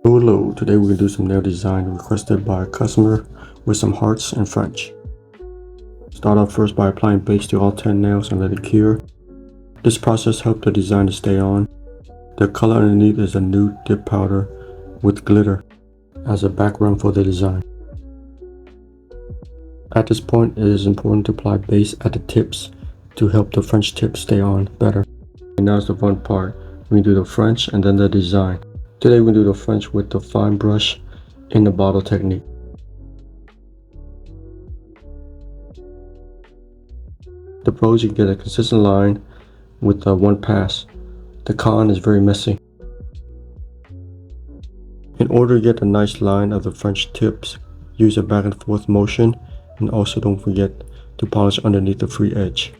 Hello, today we're going to do some nail design requested by a customer with some hearts in French. Start off first by applying base to all 10 nails and let it cure. This process helps the design to stay on. The color underneath is a nude dip powder with glitter as a background for the design. At this point, it is important to apply base at the tips to help the French tip stay on better. And now is the fun part. We do the French and then the design. Today we do the French with the fine brush in the bottle technique. The pros, you get a consistent line with one pass. The con is very messy. In order to get a nice line of the French tips, use a back and forth motion, and also don't forget to polish underneath the free edge.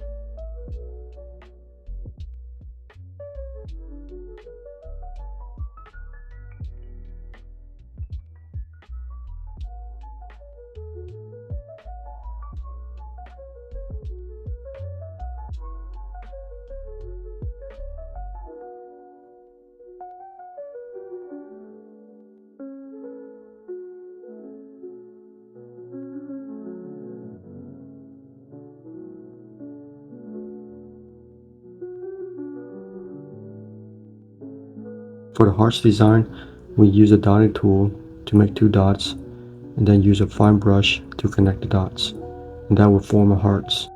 For the hearts design, we use a dotting tool to make 2 dots and then use a fine brush to connect the dots, and that will form a hearts.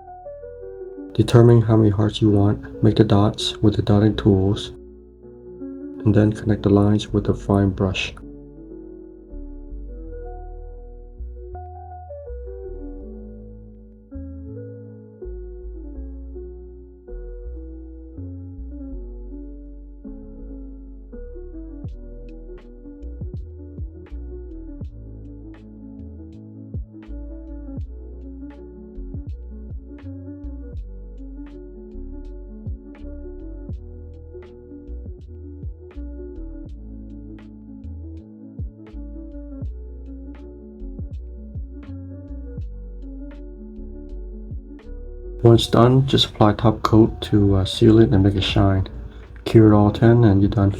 Determining how many hearts you want, make the dots with the dotting tools and then connect the lines with a fine brush. Once done, just apply top coat to seal it and make it shine. Cure all 10 and you're done.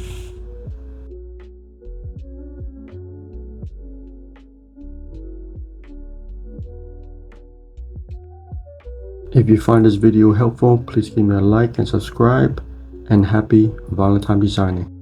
If you find this video helpful, please give me a like and subscribe, and happy Valentine designing.